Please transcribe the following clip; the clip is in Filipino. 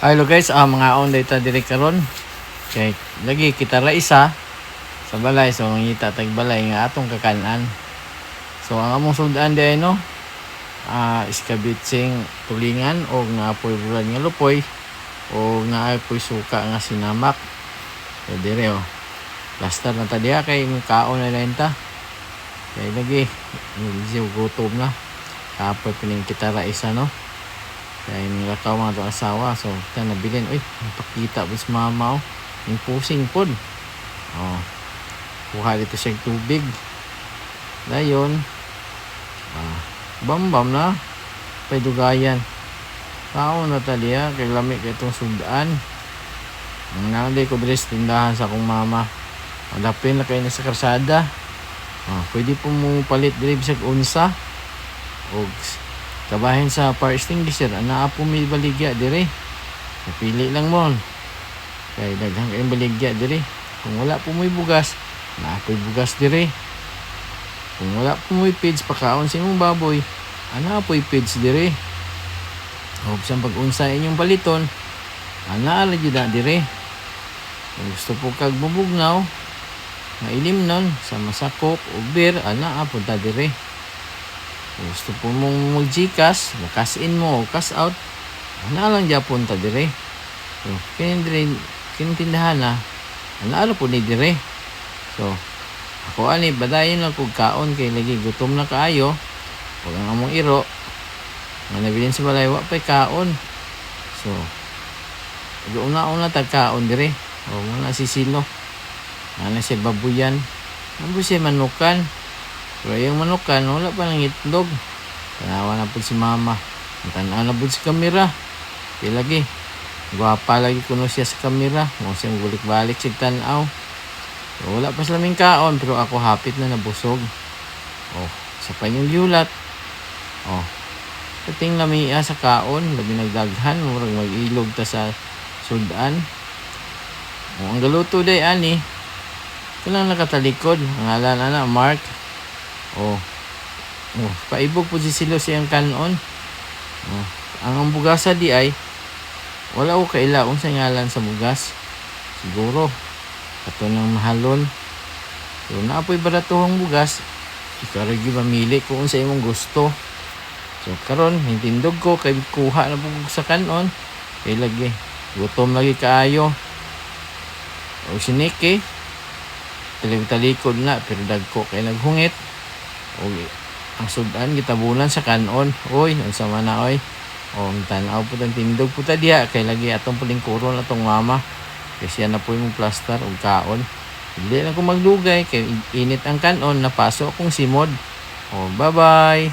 Hello guys, mga on data direct karon. Kay lagi kita ra isa sa balay, so mangita tag balay nga atong kakanan. So ang among sudan di no, iskabitsing tulingan o nga apoy bulan nga lupoy o nga apoy suka nga sinamak. So dire plaster na ta diha kay kaon na lang ta. Kay lagi medyo gutom na. Kapoy pining kita ra isa no. Kaya nilakaw mga itong asawa. So, kita nabilin. Uy, napakita po si mama. Yung pusing po. Kuha dito siya tubig. Dayon. Bam-bam na. Paidugayan. Tao na taliya. Kaya lamig itong sundaan. Ang nanday ko bilis tindahan sa akong mama. Malapin na kayo na sa karsada. Pwede po mo palit dirib sa unsa. O kabahin sa fire extinguisher, ana po may baligya dire. Napili lang mo. Kaya daghang kayong baligya dire. Kung wala po may bugas, naapoy bugas dire. Kung wala po may feeds pakaon sa imong baboy, ana po'y feeds dire. O sa pag-unsa inyong baliton, ana ala jud dire. Kung gusto po kag bubugnaw, mailim nun sa masakop o beer, ana apunta dire. Gusto po mong mag-Gcash, cash in mo o cash out, ano lang dyan punta dire. So, kinintindahan na, ano po ni dire. So, ako ani, badayin lang kung kaon, kay lagi gutom na kaayo, huwag ang among iro, manabilin sa balay, wak pa'y kaon. So, una-una tagkaon dire, o muna sisilo, ano siya babuyan, ano siya manukan. Pero yung manukan, wala pa ng itlog. Tanawa na po si mama. Tanawa na po si kamera. Kaya lagi. Gwapa lagi kuno siya sa kamera. Huwag siyang gulik-balik si tanaw. So, wala pa silang kaon. Pero ako hapit na nabusog. Sa panyong yulat. Pating lamia sa kaon. Labi nagdaghan. Murag mag-ilog ta sa sudan. Ang galuto day ani. Ito lang nakatalikod. Ang alan na Mark. Paibog po si silo siyang kanon. Ang bugasa di ay wala ko kailaon sa ngalan sa bugas. Siguro ato nang mahalon. So naapoy baratuhang bugas, ikaw rin mamili kung sa imong gusto. So karon hintindog ko kay kuha na po sa kanon. Kay lagi gutom lagi kaayo. O sinike talikod na pero dagko kay naghungit. Ang sudan gitabunan sa kanon. Unsa man na tanaw po tang tindog po ta diha kay lagi atong puling kuron atong mama. Kasi na po yung plaster og kaon. Hindi na ko maglugay kay init ang kanon, napaso akong simod. Bye bye.